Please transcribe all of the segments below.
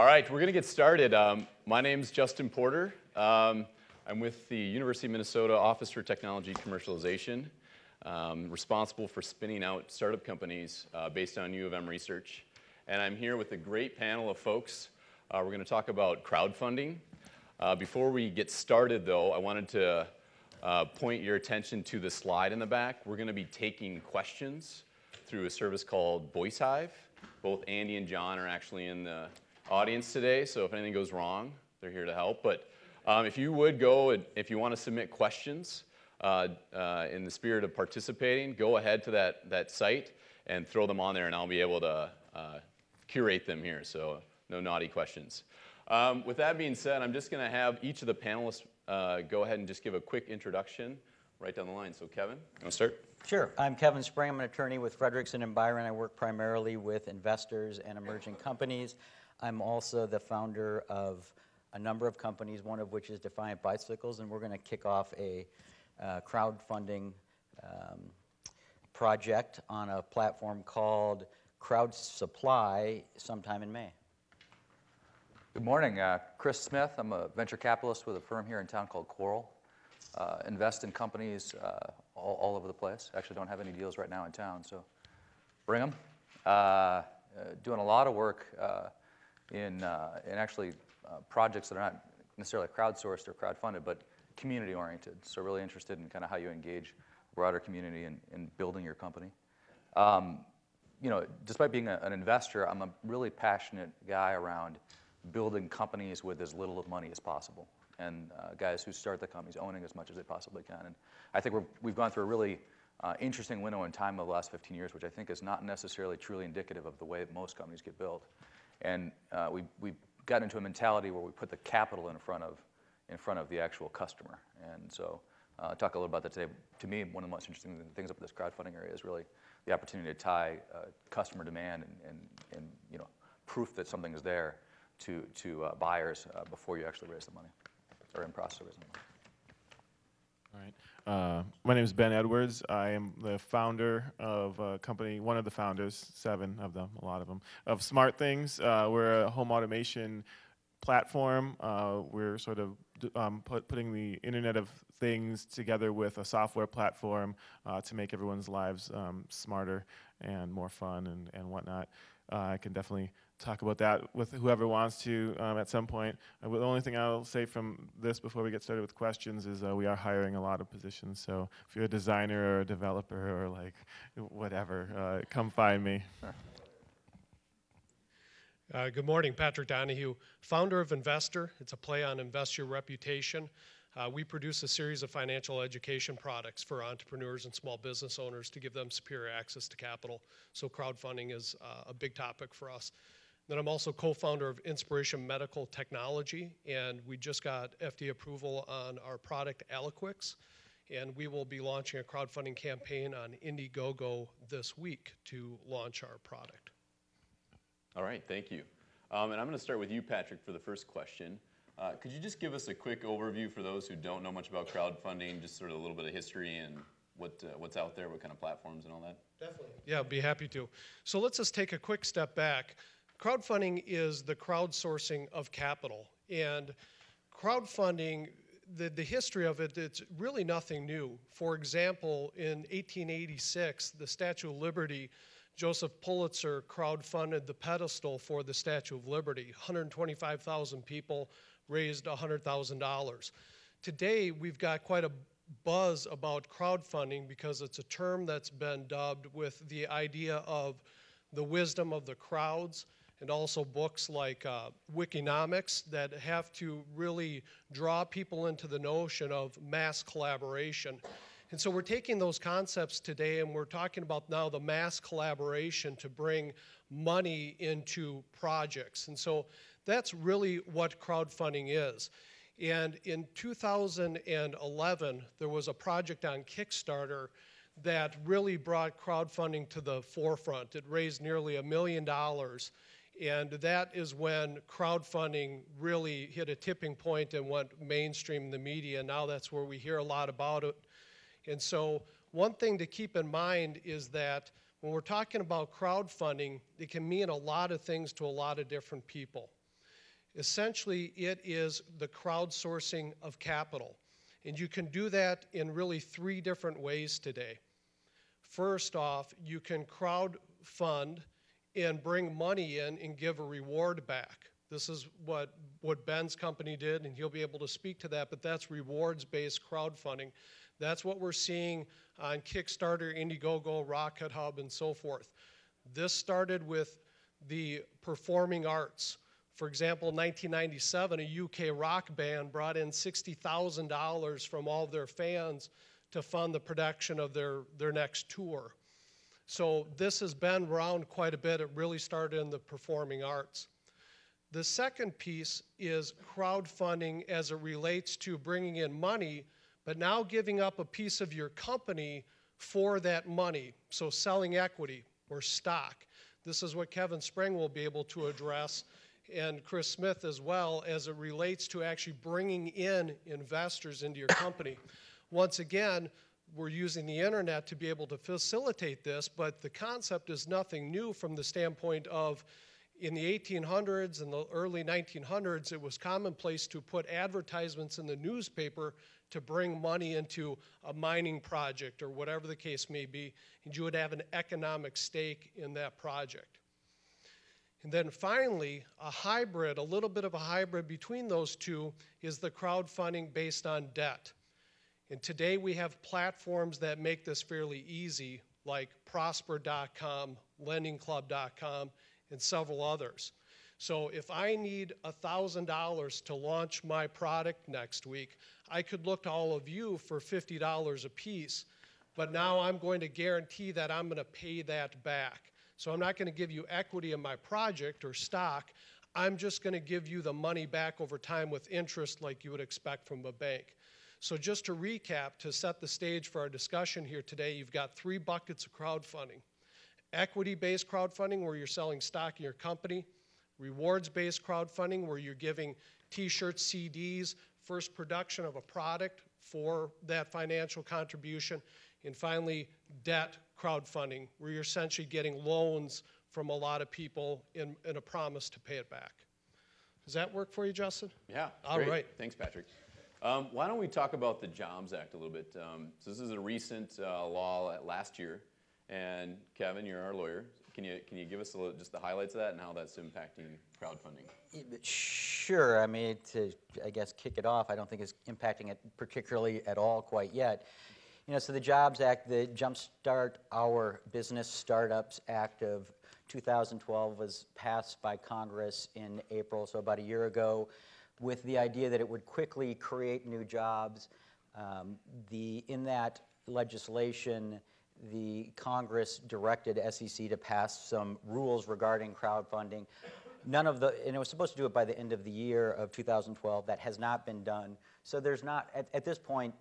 All right, we're going to get started. My name's Justin Porter. I'm with the University of Minnesota Office for Technology Commercialization, responsible for spinning out startup companies based on U of M research. And I'm here with a great panel of folks. We're going to talk about crowdfunding. Before we get started, though, I wanted to point your attention to the slide in the back. We're going to be taking questions through a service called VoiceHive. Both Andy and John are actually in the audience today, so if anything goes wrong, they're here to help. But if you would go, if you want to submit questions in the spirit of participating, go ahead to that site and throw them on there, and I'll be able to curate them here, so no naughty questions. With that being said, I'm just going to have each of the panelists go ahead and just give a quick introduction right down the line. So Kevin, you want to start? Sure. I'm Kevin Spring. I'm an attorney with Frederickson and Byron. I work primarily with investors and emerging companies. I'm also the founder of a number of companies, one of which is Defiant Bicycles, and we're going to kick off a crowdfunding project on a platform called Crowd Supply sometime in May. Good morning. Chris Smith. I'm a venture capitalist with a firm here in town called Coral. Invest in companies all over the place. Actually don't have any deals right now in town, so bring them. Doing a lot of work in actually projects that are not necessarily crowdsourced or crowdfunded, but community-oriented. So really interested in kind of how you engage broader community in building your company. You know, despite being an investor, I'm a really passionate guy around building companies with as little money as possible, and guys who start the companies owning as much as they possibly can. And I think we've gone through a really interesting window in time over the last 15 years, which I think is not necessarily truly indicative of the way that most companies get built. And we've gotten into a mentality where we put the capital in front of the actual customer. And so talk a little about that today. To me, one of the most interesting things about this crowdfunding area is really the opportunity to tie customer demand and you know, proof that something is there to buyers before you actually raise the money, or in process of raising the money. All right. My name is Ben Edwards. I am the founder of a company, one of the founders, 7 of them, a lot of them, of Smart Things. We're a home automation platform. We're sort of putting the Internet of Things together with a software platform to make everyone's lives smarter and more fun and whatnot. I can definitely talk about that with whoever wants to at some point. The only thing I'll say from this before we get started with questions is we are hiring a lot of positions. So if you're a designer or a developer or like whatever, come find me. Good morning, Patrick Donahue, founder of Investor. It's a play on Invest Your Reputation. We produce a series of financial education products for entrepreneurs and small business owners to give them superior access to capital. So crowdfunding is a big topic for us. Then I'm also co-founder of Inspiration Medical Technology, and we just got FDA approval on our product Aliquix, and we will be launching a crowdfunding campaign on Indiegogo this week to launch our product. All right, thank you. And I'm going to start with you, Patrick, for the first question. Could you just give us a quick overview for those who don't know much about crowdfunding, just sort of a little bit of history and what's out there, what kind of platforms and all that? Definitely. Yeah, I'd be happy to. So let's just take a quick step back. Crowdfunding is the crowdsourcing of capital. And crowdfunding, the history of it, it's really nothing new. For example, in 1886, the Statue of Liberty, Joseph Pulitzer crowdfunded the pedestal for the Statue of Liberty. 125,000 people raised $100,000. Today, we've got quite a buzz about crowdfunding because it's a term that's been dubbed with the idea of the wisdom of the crowds, and also books like Wikinomics that have to really draw people into the notion of mass collaboration. And so we're taking those concepts today and we're talking about now the mass collaboration to bring money into projects. And so that's really what crowdfunding is. And in 2011, there was a project on Kickstarter that really brought crowdfunding to the forefront. It raised nearly $1 million. And that is when crowdfunding really hit a tipping point and went mainstream in the media. Now that's where we hear a lot about it. And so one thing to keep in mind is that when we're talking about crowdfunding, it can mean a lot of things to a lot of different people. Essentially, it is the crowdsourcing of capital. And you can do that in really 3 different ways today. First off, you can crowdfund and bring money in and give a reward back. This is what Ben's company did, and he'll be able to speak to that, but that's rewards-based crowdfunding. That's what we're seeing on Kickstarter, Indiegogo, Rocket Hub, and so forth. This started with the performing arts. For example, in 1997, a UK rock band brought in $60,000 from all of their fans to fund the production of their next tour. So this has been around quite a bit. It really started in the performing arts. The second piece is crowdfunding as it relates to bringing in money, but now giving up a piece of your company for that money. So selling equity or stock. This is what Kevin Spring will be able to address, and Chris Smith as well, as it relates to actually bringing in investors into your company. Once again, we're using the internet to be able to facilitate this, but the concept is nothing new from the standpoint of in the 1800s and the early 1900s, it was commonplace to put advertisements in the newspaper to bring money into a mining project or whatever the case may be, and you would have an economic stake in that project. And then finally, a little bit of a hybrid between those two is the crowdfunding based on debt. And today we have platforms that make this fairly easy, like Prosper.com, LendingClub.com, and several others. So if I need $1,000 to launch my product next week, I could look to all of you for $50 a piece, but now I'm going to guarantee that I'm going to pay that back. So I'm not going to give you equity in my project or stock. I'm just going to give you the money back over time with interest like you would expect from a bank. So just to recap, to set the stage for our discussion here today, you've got 3 buckets of crowdfunding. Equity-based crowdfunding, where you're selling stock in your company. Rewards-based crowdfunding, where you're giving T-shirts, CDs, first production of a product for that financial contribution. And finally, debt crowdfunding, where you're essentially getting loans from a lot of people in a promise to pay it back. Does that work for you, Justin? Yeah, all great. right. Thanks, Patrick. Why don't we talk about the Jobs Act a little bit? So this is a recent law last year. And Kevin, you're our lawyer. Can you give us just the highlights of that and how that's impacting crowdfunding? Sure. I mean, to, I guess, kick it off, I don't think it's impacting it particularly at all quite yet. You know, so the Jobs Act, the Jumpstart Our Business Startups Act of 2012 was passed by Congress in April, so about a year ago, with the idea that it would quickly create new jobs. In that legislation, the Congress directed SEC to pass some rules regarding crowdfunding. And it was supposed to do it by the end of the year of 2012. That has not been done. So there's not, at this point,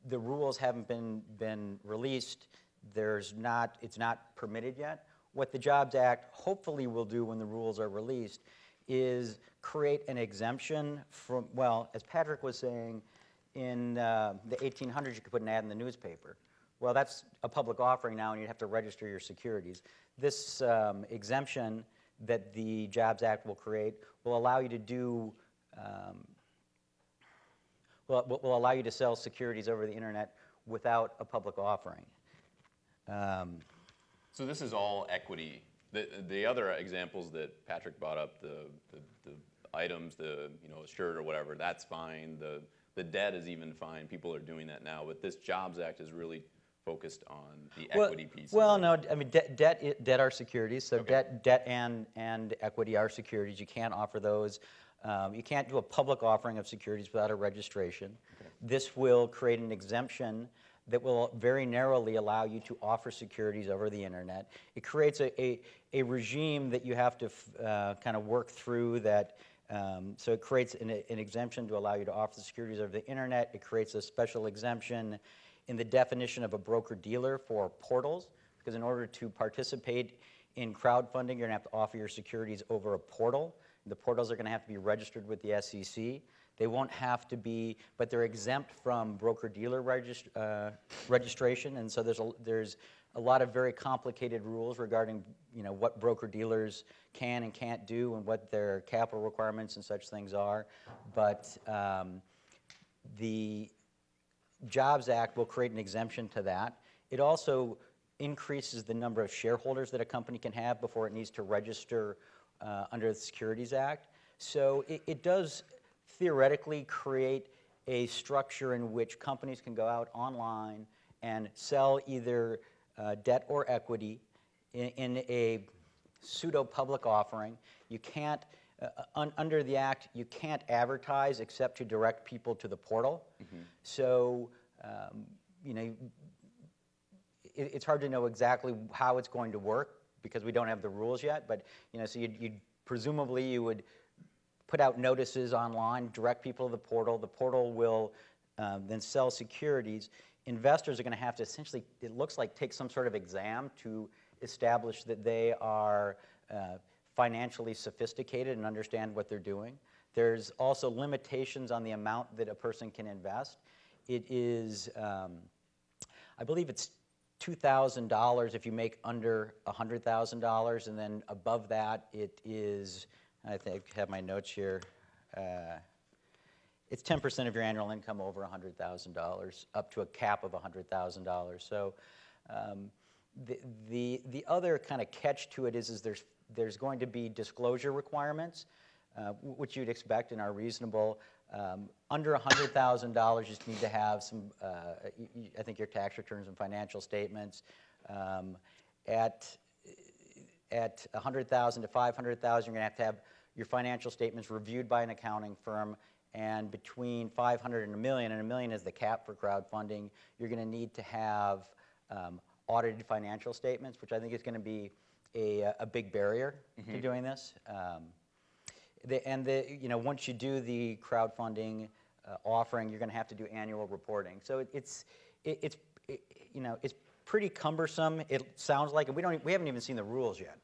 the rules haven't been released. It's not permitted yet. What the Jobs Act hopefully will do when the rules are released is create an exemption from, well, as Patrick was saying, in the 1800s you could put an ad in the newspaper. Well, that's a public offering now, and you'd have to register your securities. This exemption that the Jobs Act will create will allow you to do, will allow you to sell securities over the internet without a public offering. So this is all equity. The other examples that Patrick brought up, the items, the shirt or whatever, that's fine. The debt is even fine. People are doing that now. But this Jobs Act is really focused on the equity piece. Well, no, I mean, debt are securities, so Okay. debt and equity are securities. You can't offer those. You can't do a public offering of securities without a registration. Okay. This will create an exemption that will very narrowly allow you to offer securities over the internet. It creates a regime that you have to kind of work through that. So it creates an exemption to allow you to offer securities over the internet. It creates a special exemption in the definition of a broker-dealer for portals, because in order to participate in crowdfunding, you're going to have to offer your securities over a portal. The portals are going to have to be registered with the SEC. They won't have to be, but they're exempt from broker-dealer registration, and so there's a lot of very complicated rules regarding, what broker-dealers can and can't do and what their capital requirements and such things are. But the Jobs Act will create an exemption to that. It also increases the number of shareholders that a company can have before it needs to register under the Securities Act. So it does theoretically create a structure in which companies can go out online and sell either debt or equity in a pseudo-public offering. You can't, under the Act, you can't advertise except to direct people to the portal. Mm-hmm. So, it's hard to know exactly how it's going to work because we don't have the rules yet, but, so presumably you would put out notices online, direct people to the portal will then sell securities. Investors are going to have to essentially, it looks like, take some sort of exam to establish that they are financially sophisticated and understand what they're doing. There's also limitations on the amount that a person can invest. It is, I believe it's $2,000 if you make under $100,000, and then above that it is, I think I have my notes here, it's 10% of your annual income over $100,000, up to a cap of $100,000. So the other kind of catch to it is there's going to be disclosure requirements, which you'd expect and are reasonable. Under $100,000, you just need to have some, I think, your tax returns and financial statements. At $100,000 to $500,000, you're going to have your financial statements reviewed by an accounting firm. And between $500,000 and $1 million, and $1 million is the cap for crowdfunding, you're going to need to have audited financial statements, which I think is going to be a big barrier mm-hmm. to doing this. Once you do the crowdfunding offering, you're going to have to do annual reporting. So it's pretty cumbersome. It sounds like, and we haven't even seen the rules yet.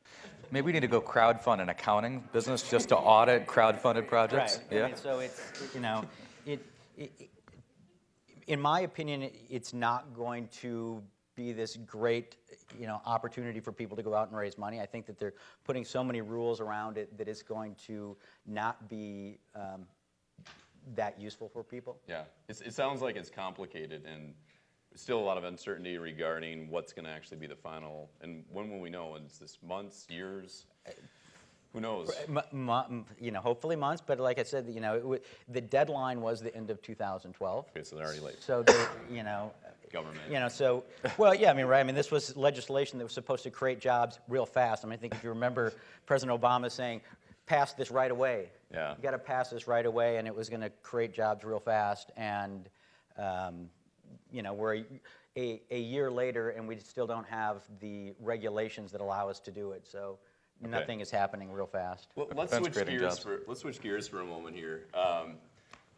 Maybe we need to go crowdfund an accounting business just to audit crowdfunded projects. Right. Yeah. I mean, so in my opinion, it's not going to be this great, opportunity for people to go out and raise money. I think that they're putting so many rules around it that it's going to not be that useful for people. Yeah, it sounds like it's complicated and still a lot of uncertainty regarding what's going to actually be the final. And when will we know? Is this months, years? Who knows? Hopefully months. But like I said, the deadline was the end of 2012. Okay, so they're already late. So government. Right. This was legislation that was supposed to create jobs real fast. I think if you remember President Obama saying, pass this right away. Yeah. You got to pass this right away, and it was going to create jobs real fast. And, we're a year later, and we still don't have the regulations that allow us to do it. So nothing is happening real fast. Well, let's switch gears for a moment here.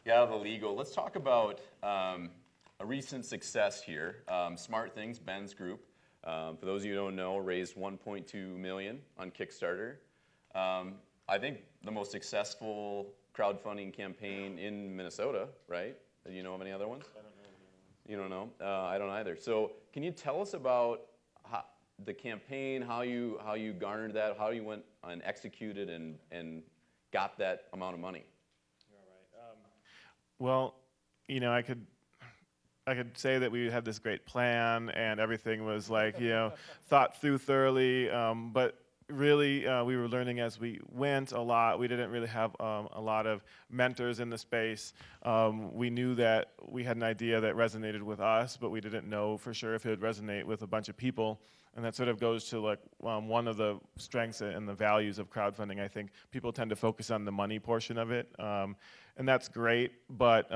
Get out of the legal. Let's talk about a recent success here. Smart Things, Ben's group, for those of you who don't know, raised $1.2 million on Kickstarter. I think the most successful crowdfunding campaign in Minnesota, right? Do you know of any other ones? I don't know. You don't know? I don't either. So can you tell us about the campaign, how you garnered that, how you went and executed and got that amount of money? Well, I could say that we had this great plan and everything was thought through thoroughly, but really we were learning as we went a lot. We didn't really have a lot of mentors in the space. We knew that we had an idea that resonated with us, but we didn't know for sure if it would resonate with a bunch of people. And that sort of goes to one of the strengths and the values of crowdfunding. I think people tend to focus on the money portion of it. And that's great, but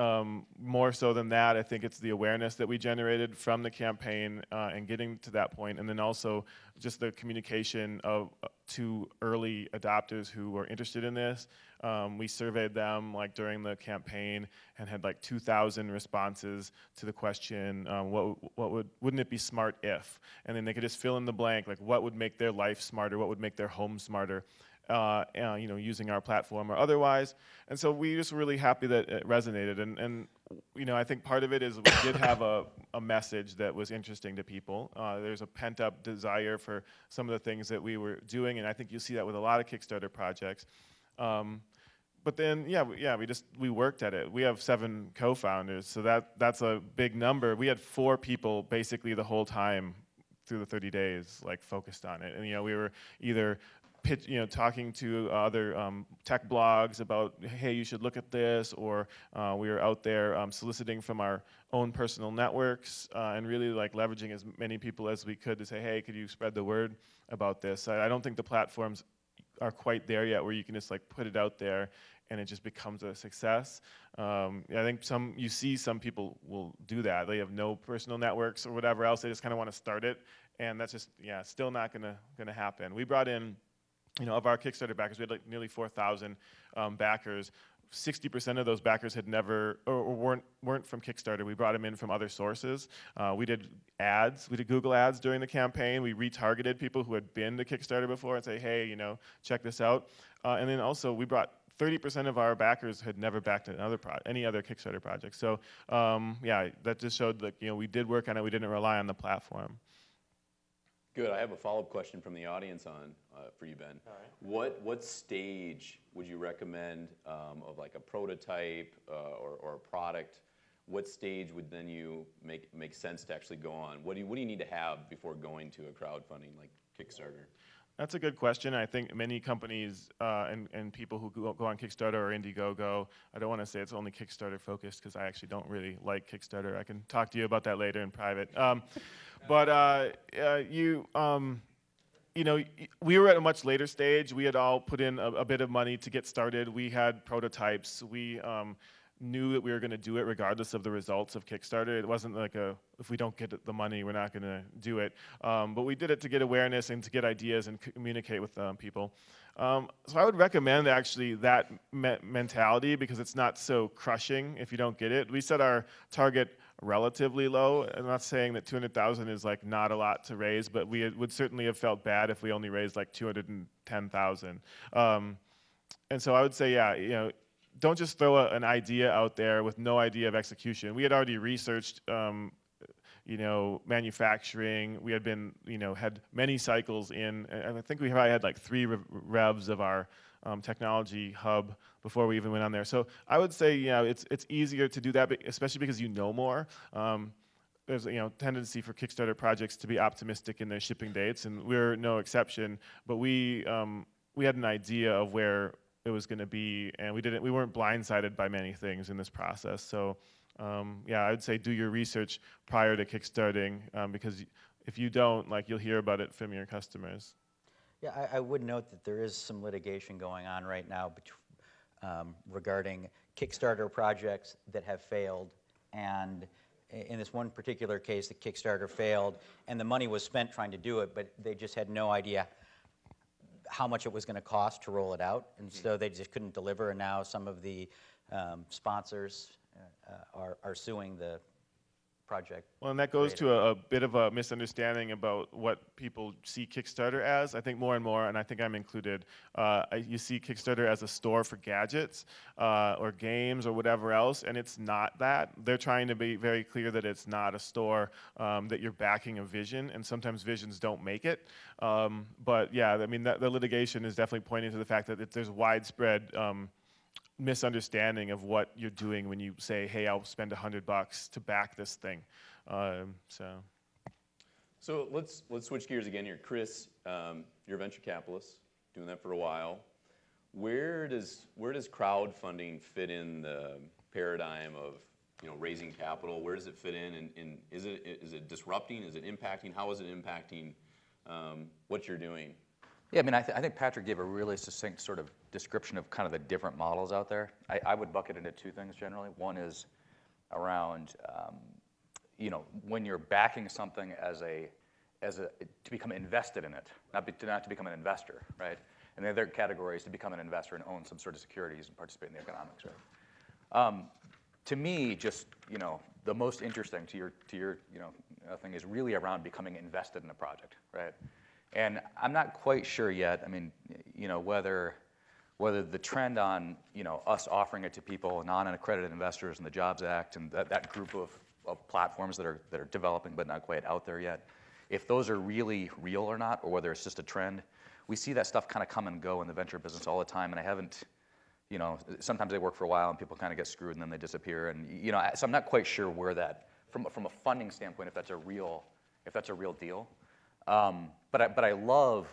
more so than that, I think it's the awareness that we generated from the campaign and getting to that point, and then also just the communication to early adopters who were interested in this. We surveyed them during the campaign and had 2,000 responses to the question, wouldn't it be smart if? And then they could just fill in the blank, what would make their life smarter, what would make their home smarter. using our platform or otherwise. And so we're just really happy that it resonated. And I think part of it is we did have a message that was interesting to people. There's a pent-up desire for some of the things that we were doing, and I think you see that with a lot of Kickstarter projects. But then, we worked at it. We have 7 co-founders, so that's a big number. We had 4 people basically the whole time through the 30 days, like focused on it. And we were either talking to other tech blogs about, hey, you should look at this, or we were out there soliciting from our own personal networks and really like leveraging as many people as we could to say, hey, could you spread the word about this? I don't think the platforms are quite there yet where you can just like put it out there and it just becomes a success. I think you see some people will do that. They have no personal networks or whatever else. They just kind of want to start it, and that's just still not gonna happen. We brought in, of our Kickstarter backers, we had like nearly 4,000 backers. 60% of those backers had never or weren't from Kickstarter. We brought them in from other sources. We did ads. We did Google ads during the campaign. We retargeted people who had been to Kickstarter before and say, hey, check this out. And then also we brought 30% of our backers had never backed any other Kickstarter project. So that just showed that we did work on it. We didn't rely on the platform. Good. I have a follow-up question from the audience for you, Ben. All right. What stage would you recommend of like a prototype or a product? What stage would then you make sense to actually go on? What do you need to have before going to a crowdfunding like Kickstarter? That's a good question. I think many companies and people who go on Kickstarter or Indiegogo, I don't want to say it's only Kickstarter focused because I actually don't really like Kickstarter. I can talk to you about that later in private. But we were at a much later stage. We had all put in a bit of money to get started. We had prototypes. We knew that we were going to do it regardless of the results of Kickstarter. It wasn't like if we don't get the money, we're not going to do it. But we did it to get awareness and to get ideas and communicate with people. So I would recommend actually that mentality because it's not so crushing if you don't get it. We set our target relatively low. I'm not saying that 200,000 is like not a lot to raise, but we would certainly have felt bad if we only raised like 210,000. And so I would say, don't just throw an idea out there with no idea of execution. We had already researched, manufacturing. We had been, had many cycles in, and I think we probably had like 3 revs of our technology hub before we even went on there. So I would say, it's easier to do that, especially because you know more. There's a tendency for Kickstarter projects to be optimistic in their shipping dates, and we're no exception. But we had an idea of where it was going to be, and we weren't blindsided by many things in this process. So I would say do your research prior to kickstarting, because if you don't, you'll hear about it from your customers. Yeah, I would note that there is some litigation going on right now regarding Kickstarter projects that have failed, and in this one particular case, the Kickstarter failed, and the money was spent trying to do it, but they just had no idea how much it was going to cost to roll it out, and so they just couldn't deliver, and now some of the sponsors are suing the project. Well, and that goes to a bit of a misunderstanding about what people see Kickstarter as. I think more and more, and I think I'm included, you see Kickstarter as a store for gadgets or games or whatever else, and it's not that. They're trying to be very clear that it's not a store, that you're backing a vision, and sometimes visions don't make it. But yeah, I mean, the litigation is definitely pointing to the fact that there's widespread misunderstanding of what you're doing when you say, hey, I'll spend $100 to back this thing. So let's switch gears again here. Chris, you're a venture capitalist, doing that for a while. Where does crowdfunding fit in the paradigm of raising capital? Where does it fit in? And is it disrupting? Is it impacting? How is it impacting what you're doing? Yeah, I mean, I think Patrick gave a really succinct sort of description of kind of the different models out there. I would bucket into 2 things generally. One is around, when you're backing something to become invested in it, not to become an investor, right? And the other category is to become an investor and own some sort of securities and participate in the economics, right? To me, just the most interesting to your thing is really around becoming invested in a project, right? And I'm not quite sure yet, I mean, you know, whether the trend on, you know, us offering it to people, non-accredited investors and the Jobs Act and that group of platforms that are developing but not quite out there yet, if those are really real or not, or whether it's just a trend. We see that stuff kind of come and go in the venture business all the time, and I haven't, you know, sometimes they work for a while and people kind of get screwed and then they disappear, and you know, so I'm not quite sure where that, from a funding standpoint, if that's a real deal. But I love,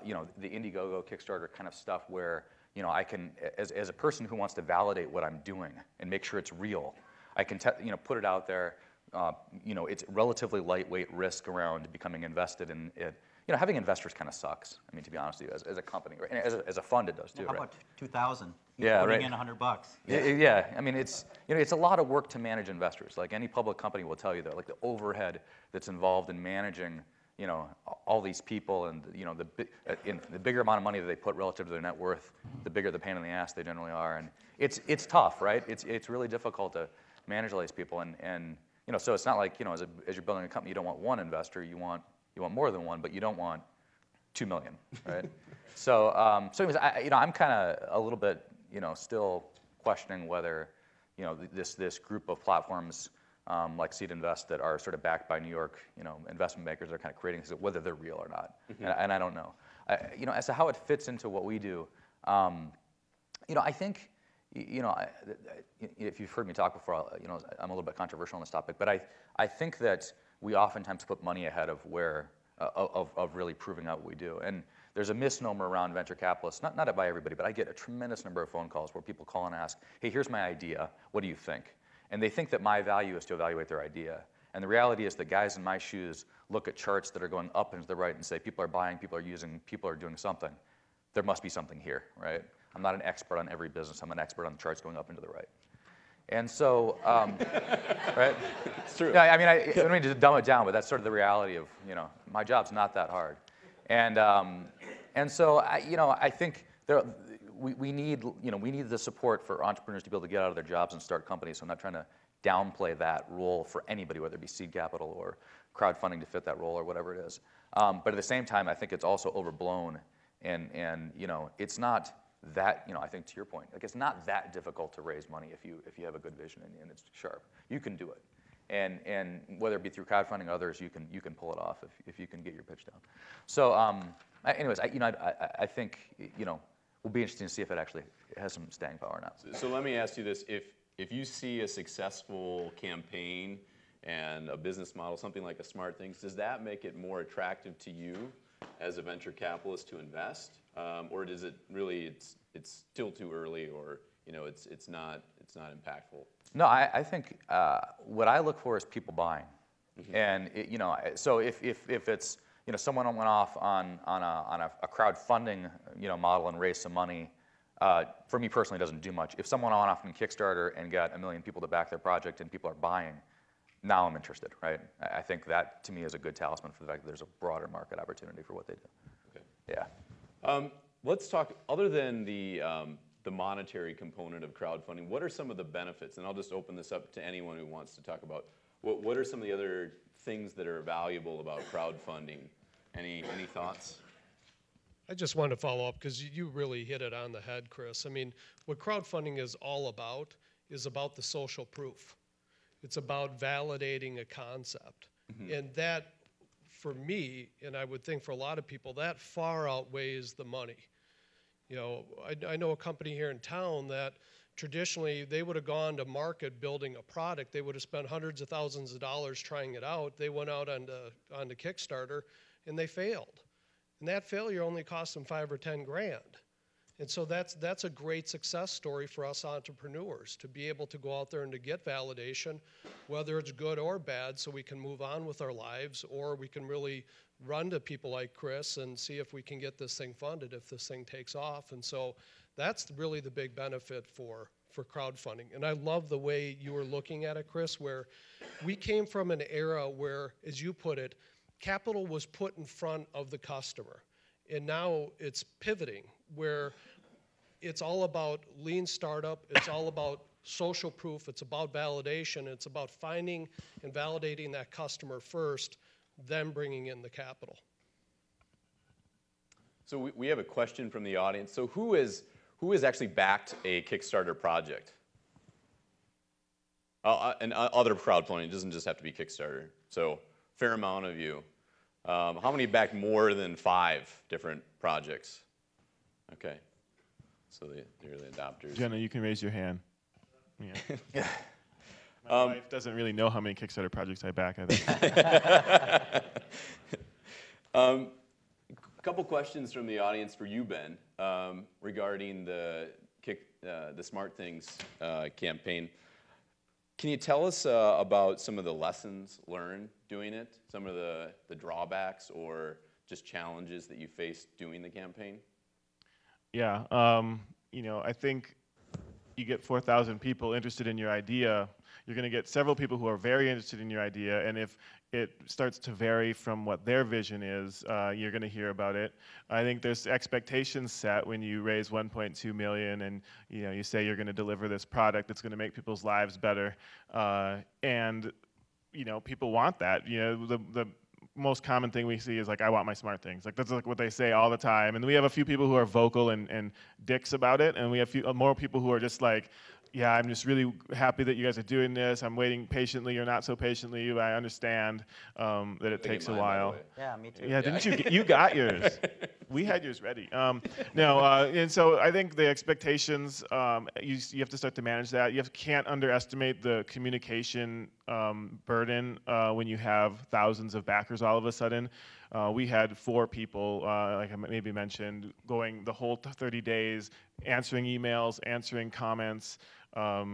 you know, the Indiegogo, Kickstarter kind of stuff where, you know, I can, as a person who wants to validate what I'm doing and make sure it's real, I can, you know, put it out there. You know, it's relatively lightweight risk around becoming invested in it. You know, having investors kind of sucks. I mean, to be honest with you, as a company, right? And as a fund, it does too. How right? about 2,000? Yeah, putting right. in $100. Yeah, I mean, it's, you know, it's a lot of work to manage investors. Like any public company will tell you that, like the overhead that's involved in managing, you know, all these people, and you know, the bigger amount of money that they put relative to their net worth, the bigger the pain in the ass they generally are, and it's tough, right? It's really difficult to manage all these people, and you know, so it's not like, you know, as you're building a company, you don't want one investor, you want more than one, but you don't want 2 million, right? So anyways, you know, I'm kind of a little bit, you know, still questioning whether, you know, this group of platforms like Seed Invest that are sort of backed by New York, you know, investment bankers are kind of creating, whether they're real or not, and I don't know. You know, as to how it fits into what we do, you know, I think, you know, if you've heard me talk before, you know, I'm a little bit controversial on this topic, but I think that we oftentimes put money ahead of where of really proving out what we do. And there's a misnomer around venture capitalists, not by everybody, but I get a tremendous number of phone calls where people call and ask, hey, here's my idea, what do you think? And they think that my value is to evaluate their idea. And the reality is that guys in my shoes look at charts that are going up and to the right and say, people are buying, people are using, people are doing something. There must be something here, right? I'm not an expert on every business. I'm an expert on the charts going up and to the right. And so, right? It's true. Yeah, I mean, I don't mean to dumb it down, but that's sort of the reality of, you know, my job's not that hard. And so, you know, I think we need the support for entrepreneurs to be able to get out of their jobs and start companies. So I'm not trying to downplay that role for anybody, whether it be seed capital or crowdfunding to fit that role or whatever it is. But at the same time, I think it's also overblown, and you know, it's not that, you know, I think to your point, like it's not that difficult to raise money if you have a good vision and it's sharp. You can do it, and whether it be through crowdfunding or others, you can pull it off if you can get your pitch down. So, anyways, I think, you know, will be interesting to see if it actually has some staying power or not. So let me ask you this: if you see a successful campaign and a business model, something like a Smart Things, does that make it more attractive to you as a venture capitalist to invest, or does it really it's still too early, or you know it's not impactful? No, I think what I look for is people buying, and you know, so if it's, you know, someone went off on a crowdfunding, you know, model and raised some money, for me personally, it doesn't do much. If someone went off on Kickstarter and got 1 million people to back their project and people are buying, now I'm interested, right? I think that to me is a good talisman for the fact that there's a broader market opportunity for what they do. Okay. Yeah. Let's talk. Other than the monetary component of crowdfunding, what are some of the benefits? And I'll just open this up to anyone who wants to talk about. What are some of the other things that are valuable about crowdfunding? Any thoughts? I just wanted to follow up because you really hit it on the head, Chris. I mean, what crowdfunding is all about is about the social proof. It's about validating a concept. And that, for me, and I would think for a lot of people, that far outweighs the money. You know, I know a company here in town that traditionally they would have gone to market building a product. They would have spent hundreds of thousands of dollars trying it out. They went out onto Kickstarter and they failed. And that failure only cost them $5 or $10 grand. And so that's a great success story for us entrepreneurs, to be able to go out there and to get validation, whether it's good or bad, so we can move on with our lives, or we can really run to people like Chris and see if we can get this thing funded if this thing takes off. And so that's really the big benefit for crowdfunding. And I love the way you were looking at it, Chris, where we came from an era where, as you put it, capital was put in front of the customer. And now it's pivoting, where it's all about lean startup, it's all about social proof, it's about validation, it's about finding and validating that customer first, then bringing in the capital. So we have a question from the audience. So who has actually backed a Kickstarter project? And other crowdfunding, it doesn't just have to be Kickstarter. So fair amount of you. How many backed more than 5 different projects? Okay. So the early adopters. Jenna, you can raise your hand. Yeah. My wife doesn't really know how many Kickstarter projects I back, I think. A couple questions from the audience for you, Ben, regarding the Smart Things campaign. Can you tell us about some of the lessons learned doing it, some of the drawbacks or just challenges that you faced doing the campaign? Yeah, I think you get 4,000 people interested in your idea, you're going to get several people who are very interested in your idea, and if it starts to vary from what their vision is, you're going to hear about it. I think there's expectations set when you raise 1.2 million and you say you're going to deliver this product that's going to make people's lives better, and people want that. The most common thing we see is like, I want my Smart Things. Like that's like what they say all the time. And we have a few people who are vocal and dicks about it, and we have more people who are just like, yeah, I'm just really happy that you guys are doing this. I'm waiting patiently or not so patiently. I understand that it takes a while. Yeah, me too. Yeah, didn't you? You got yours. We had yours ready. And so I think the expectations, you have to start to manage that. You can't underestimate the communication burden when you have thousands of backers all of a sudden. We had 4 people, like I maybe mentioned, going the whole 30 days, answering emails, answering comments,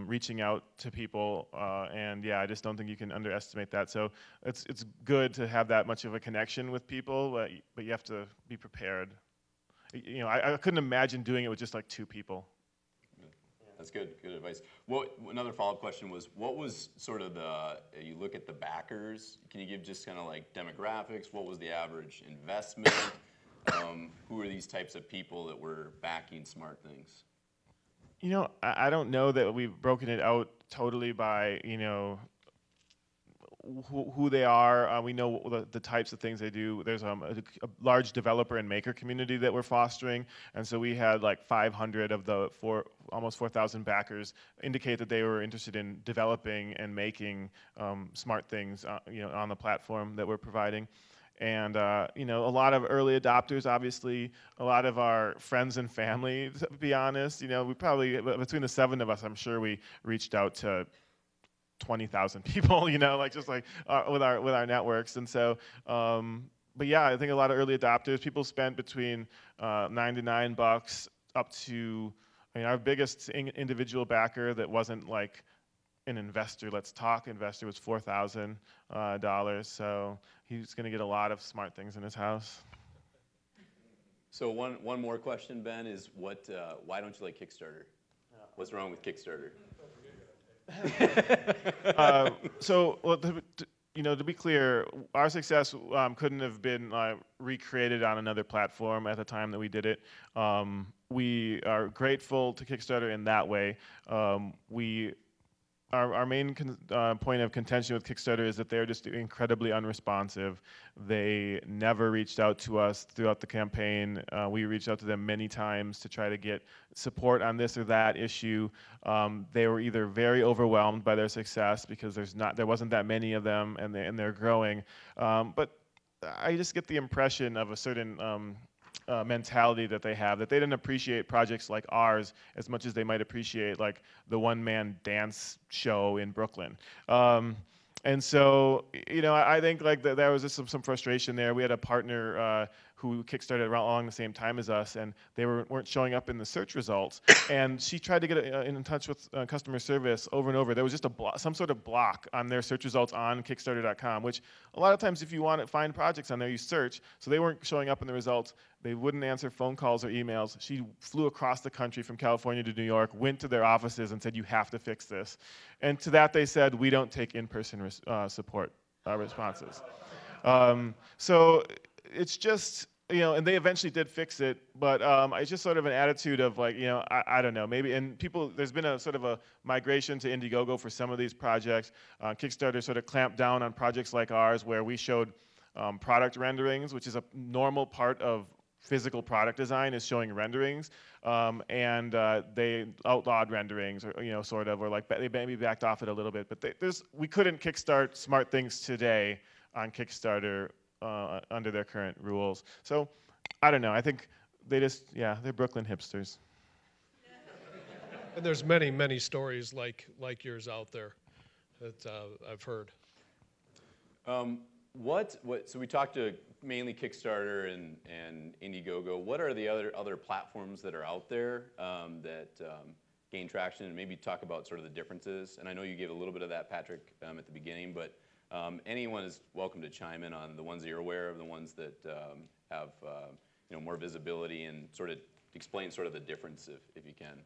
reaching out to people, and yeah, I just don't think you can underestimate that. So it's good to have that much of a connection with people, but you have to be prepared. I couldn't imagine doing it with just like 2 people. That's good advice. Another follow-up question was, what was sort of you look at the backers, can you give just kind of like demographics? What was the average investment? Who are these types of people that were backing Smart Things? I don't know that we've broken it out totally by, who they are. We know the types of things they do. There's a large developer and maker community that we're fostering, and so we had like 500 of the almost 4,000 backers indicate that they were interested in developing and making Smart Things, on the platform that we're providing. And a lot of early adopters, obviously, a lot of our friends and family, to be honest. We probably, between the 7 of us, I'm sure we reached out to 20,000 people, with our networks. And so, but yeah, I think a lot of early adopters, people spent between $99 up to, our biggest individual backer that wasn't like an investor, investor was $4,000. So he's going to get a lot of Smart Things in his house. So one more question, Ben, is why don't you like Kickstarter? What's wrong with Kickstarter? To be clear, our success couldn't have been recreated on another platform at the time that we did it. We are grateful to Kickstarter in that way. Our main point of contention with Kickstarter is that they're just incredibly unresponsive. They never reached out to us throughout the campaign. We reached out to them many times to try to get support on this or that issue. They were either very overwhelmed by their success because there wasn't that many of them, and they're growing. But I just get the impression of a certain mentality that they have, that they didn't appreciate projects like ours as much as they might appreciate like the one-man dance show in Brooklyn. And so, I think like there was just some frustration there. We had a partner who kickstarted along the same time as us, and they weren't showing up in the search results. And she tried to get in touch with customer service over and over. There was just some sort of block on their search results on Kickstarter.com, which a lot of times if you want to find projects on there, you search. So they weren't showing up in the results. They wouldn't answer phone calls or emails. She flew across the country from California to New York, went to their offices and said, you have to fix this. And to that they said, we don't take in-person support responses. So it's just, and they eventually did fix it, but it's just sort of an attitude of like, I don't know, maybe, and there's been a sort of a migration to Indiegogo for some of these projects. Kickstarter sort of clamped down on projects like ours where we showed product renderings, which is a normal part of physical product design is showing renderings, and they outlawed renderings, or sort of, or like they maybe backed off it a little bit. But we couldn't kickstart Smart Things today on Kickstarter under their current rules. So I don't know. I think they're Brooklyn hipsters. And there's many, many stories like yours out there that I've heard. So we talked to mainly Kickstarter and Indiegogo. What are the other platforms that are out there that gain traction, and maybe talk about sort of the differences? And I know you gave a little bit of that, Patrick, at the beginning, but anyone is welcome to chime in on the ones that you're aware of, the ones that have more visibility, and sort of explain sort of the difference if you can.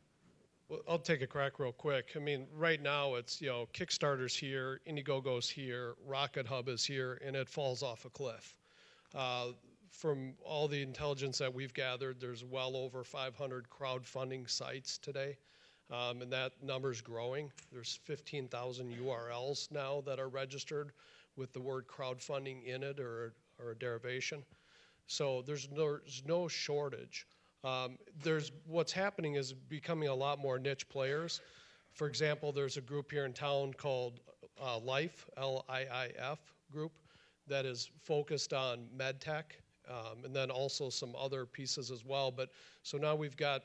Well, I'll take a crack real quick. I mean, right now it's, Kickstarter's here, Indiegogo's here, Rocket Hub is here, and it falls off a cliff. From all the intelligence that we've gathered, there's well over 500 crowdfunding sites today, and that number's growing. There's 15,000 URLs now that are registered with the word crowdfunding in it or a derivation. So there's no shortage. What's happening is becoming a lot more niche players. For example, there's a group here in town called Life, L-I-I-F group, that is focused on med tech, and then also some other pieces as well. But so now we've got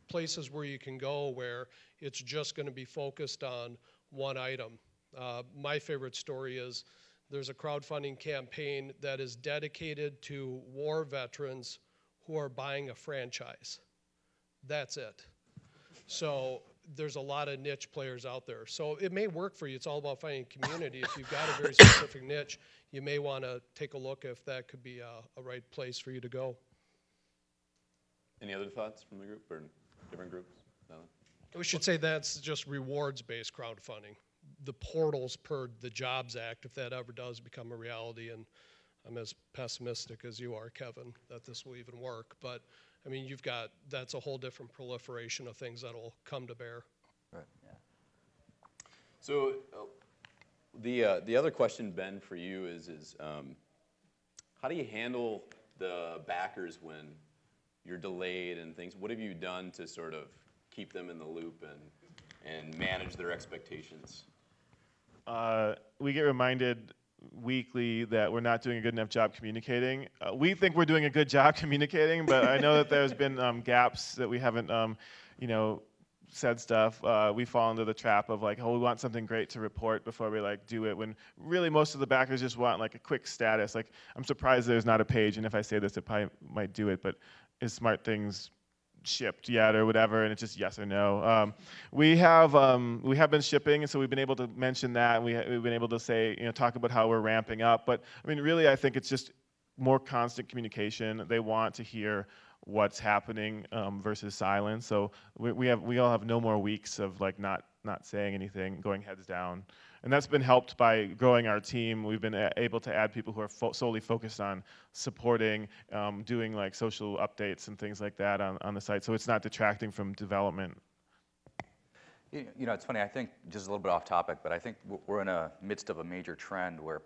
places where you can go where it's just going to be focused on one item. My favorite story is there's a crowdfunding campaign that is dedicated to war veterans who are buying a franchise. That's it. So there's a lot of niche players out there. So it may work for you. It's all about finding community. If you've got a very specific niche, you may want to take a look if that could be a right place for you to go. Any other thoughts from the group or different groups? We should say that's just rewards-based crowdfunding. The portals per the Jobs Act, if that ever does become a reality, and I'm as pessimistic as you are, Kevin, that this will even work. But, I mean, that's a whole different proliferation of things that'll come to bear. Right, yeah. So the other question, Ben, for you is how do you handle the backers when you're delayed and things? What have you done to sort of keep them in the loop and manage their expectations? We get reminded weekly that we're not doing a good enough job communicating. We think we're doing a good job communicating, but I know that there's been gaps that we haven't, said stuff. We fall into the trap of like, oh, we want something great to report before we do it, when really most of the backers just want a quick status. Like, I'm surprised there's not a page, and if I say this, it probably might do it, but is Smart Things shipped yet or whatever, and it's just yes or no. We have been shipping, and so we've been able to mention that, and we've been able to say, talk about how we're ramping up. But I mean, really, I think it's just more constant communication. They want to hear what's happening versus silence. So we all have no more weeks of not saying anything, going heads down. And that's been helped by growing our team. We've been able to add people who are solely focused on supporting, doing social updates and things like that on the site. So it's not detracting from development. It's funny, I think, just a little bit off topic, but I think we're in the midst of a major trend where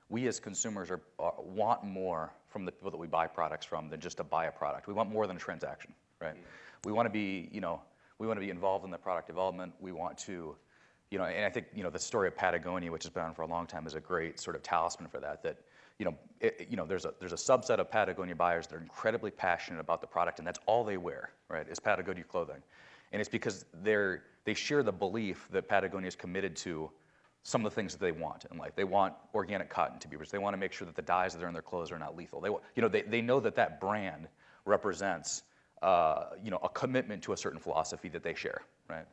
we as consumers want more from the people that we buy products from than just to buy a product. We want more than a transaction, right? Mm-hmm. We want to be involved in the product development. We want to, and I think, the story of Patagonia, which has been on for a long time, is a great sort of talisman for that. There's a subset of Patagonia buyers that are incredibly passionate about the product, and that's all they wear, right, is Patagonia clothing. And it's because they share the belief that Patagonia is committed to some of the things that they want in life. They want organic cotton to be rich. They want to make sure that the dyes that are in their clothes are not lethal. They know that brand represents a commitment to a certain philosophy that they share, right?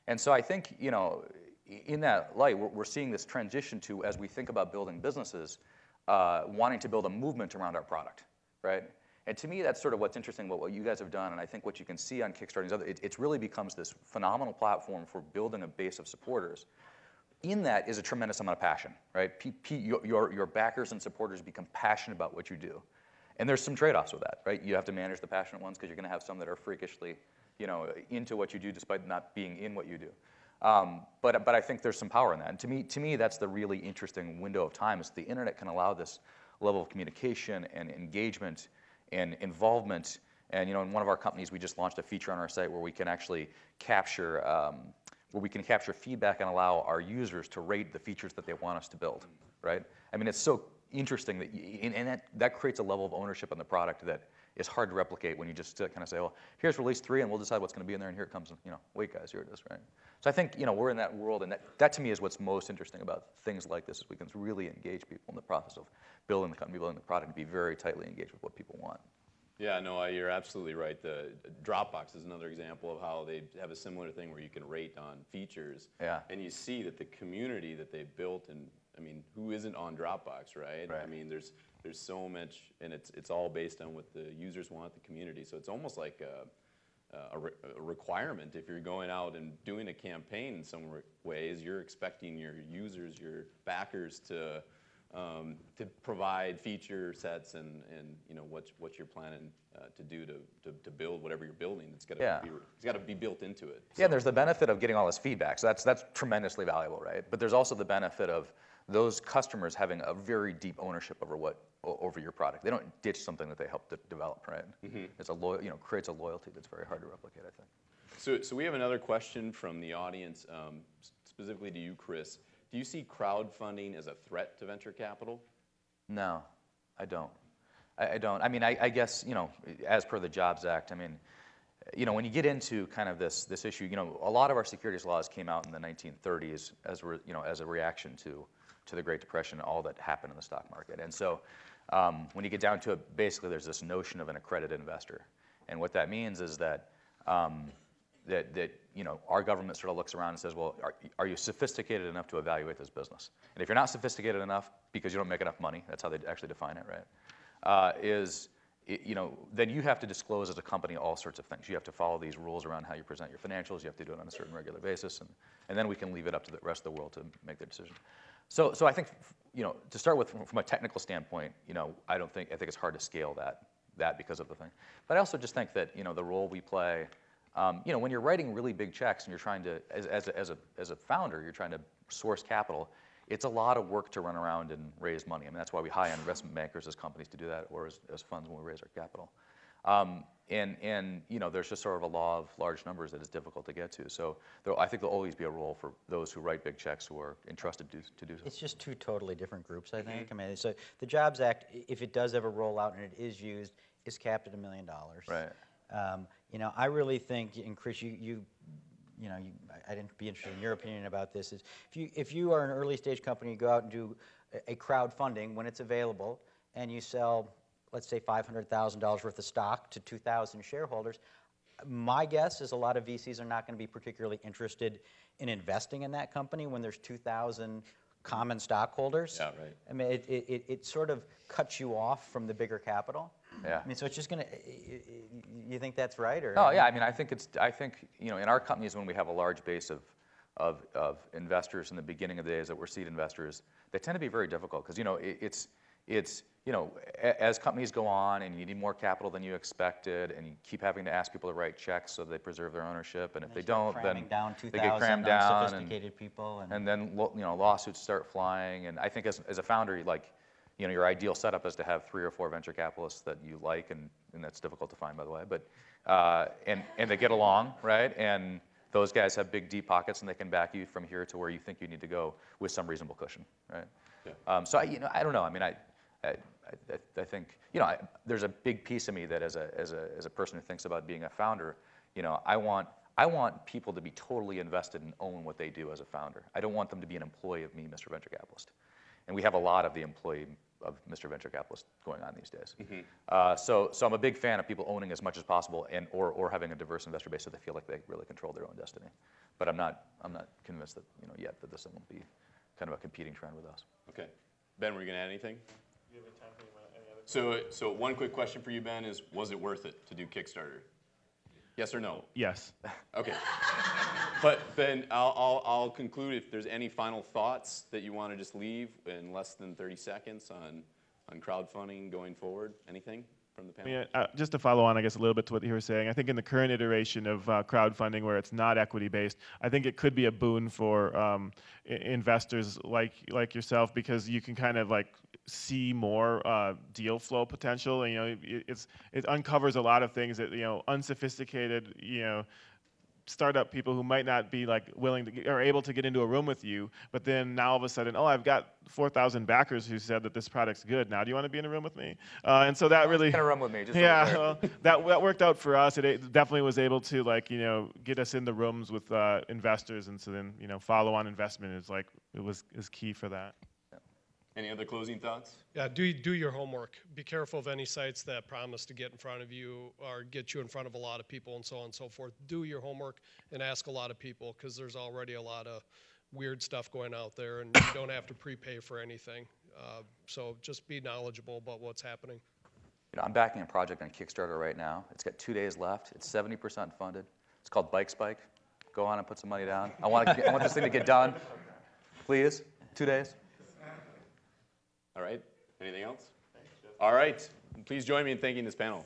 And so I think, in that light, we're seeing this transition to, as we think about building businesses, wanting to build a movement around our product, right? And to me, that's sort of what's interesting about what you guys have done, and I think what you can see on Kickstarter, it really becomes this phenomenal platform for building a base of supporters. In that is a tremendous amount of passion, right? Your backers and supporters become passionate about what you do. And there's some trade-offs with that, right? You have to manage the passionate ones because you're going to have some that are freakishly, into what you do despite not being in what you do. But I think there's some power in that. And to me, that's the really interesting window of time, is the internet can allow this level of communication and engagement and involvement. And in one of our companies, we just launched a feature on our site where we can actually capture feedback and allow our users to rate the features that they want us to build, right? I mean, it's so interesting that, and that creates a level of ownership in the product that is hard to replicate when you just kind of say, well, here's release 3, and we'll decide what's going to be in there, and here it comes, wait, guys, here it is, right? So I think, we're in that world, and that to me is what's most interesting about things like this, is we can really engage people in the process of building the company, building the product, and be very tightly engaged with what people want. Yeah, no, you're absolutely right. The Dropbox is another example of how they have a similar thing where you can rate on features. Yeah. And you see that the community that they built, and I mean, who isn't on Dropbox, right? Right. I mean, there's so much, and it's all based on what the users want, the community. So it's almost like a requirement. If you're going out and doing a campaign in some ways, you're expecting your users, your backers to provide feature sets and what you're planning to do to build whatever you're building. It's got to be built into it. Yeah, there's the benefit of getting all this feedback, so that's tremendously valuable, right? But there's also the benefit of those customers having a very deep ownership over your product. They don't ditch something that they helped to develop, right? Mm-hmm. It's creates a loyalty that's very hard to replicate, I think. So we have another question from the audience, specifically to you, Chris. Do you see crowdfunding as a threat to venture capital? No, I don't. I don't. I mean, I guess, as per the Jobs Act, I mean, when you get into kind of this issue, a lot of our securities laws came out in the 1930s as a reaction to the Great Depression and all that happened in the stock market. And so when you get down to it, basically there's this notion of an accredited investor. And what that means is that our government sort of looks around and says, well, are you sophisticated enough to evaluate this business? And if you're not sophisticated enough because you don't make enough money, that's how they actually define it, right? Then you have to disclose as a company all sorts of things. You have to follow these rules around how you present your financials. You have to do it on a certain regular basis, and then we can leave it up to the rest of the world to make their decision. So I think, to start with, from a technical standpoint, I think it's hard to scale that because of the thing. But I also just think that the role we play. When you're writing really big checks and you're trying to, as a founder, you're trying to source capital, it's a lot of work to run around and raise money. I mean, that's why we hire investment bankers as companies to do that, or as funds when we raise our capital. There's just sort of a law of large numbers that is difficult to get to. So I think there'll always be a role for those who write big checks who are entrusted to do so. It's just two totally different groups, I think. I mean, so the Jobs Act, if it does ever roll out and it is used, is capped at $1 million. Right. I really think, and Chris, I'd be interested in your opinion about this. Is if you are an early stage company, you go out and do a crowdfunding when it's available, and you sell, let's say, $500,000 worth of stock to 2,000 shareholders. My guess is a lot of VCs are not going to be particularly interested in investing in that company when there's 2,000 common stockholders. Yeah, right. I mean, it sort of cuts you off from the bigger capital. Yeah. I mean, so it's just going to. You think that's right, or? Oh yeah. I mean, I think in our companies, when we have a large base of investors in the beginning of the days that were seed investors, they tend to be very difficult because as companies go on and you need more capital than you expected, and you keep having to ask people to write checks so they preserve their ownership, and if they don't, then they get crammed down, unsophisticated people, and then lawsuits start flying. And I think as a founder, your ideal setup is to have 3 or 4 venture capitalists that you like, and that's difficult to find, by the way, but and they get along, right? And those guys have big, deep pockets, and they can back you from here to where you think you need to go with some reasonable cushion, right? Yeah. So I don't know. I mean, I think there's a big piece of me that as a person who thinks about being a founder, I want people to be totally invested and own what they do as a founder. I don't want them to be an employee of me, Mr. Venture Capitalist. And we have a lot of the employee of Mr. Venture Capitalist going on these days. Mm-hmm. So I'm a big fan of people owning as much as possible or having a diverse investor base so they feel like they really control their own destiny. But I'm not convinced that yet that this will be kind of a competing trend with us. Okay, Ben, were you going to add anything? Do you have time for any other? So one quick question for you, Ben, is: was it worth it to do Kickstarter? Yes or no? Yes. Okay. But Ben, I'll conclude. If there's any final thoughts that you want to just leave in less than 30 seconds on crowdfunding going forward, anything from the panel? Yeah, just to follow on, I guess, a little bit to what you were saying, I think in the current iteration of crowdfunding where it's not equity-based, I think it could be a boon for investors like yourself, because you can kind of see more deal flow potential. And, it uncovers a lot of things that unsophisticated startup people who might not be like willing to or able to get into a room with you, but then now all of a sudden, oh, I've got 4,000 backers who said that this product's good. Now, do you want to be in a room with me? And so that really in a room with me. Just well, that worked out for us. It definitely was able to get us in the rooms with investors, and so then follow-on investment is key for that. Any other closing thoughts? Yeah, do your homework. Be careful of any sites that promise to get in front of you or get you in front of a lot of people and so on and so forth. Do your homework and ask a lot of people, because there's already a lot of weird stuff going out there, and you don't have to prepay for anything. So just be knowledgeable about what's happening. I'm backing a project on Kickstarter right now. It's got 2 days left. It's 70% funded. It's called Bike Spike. Go on and put some money down. I want this thing to get done. Please, 2 days. All right. Anything else? All right. Please join me in thanking this panel.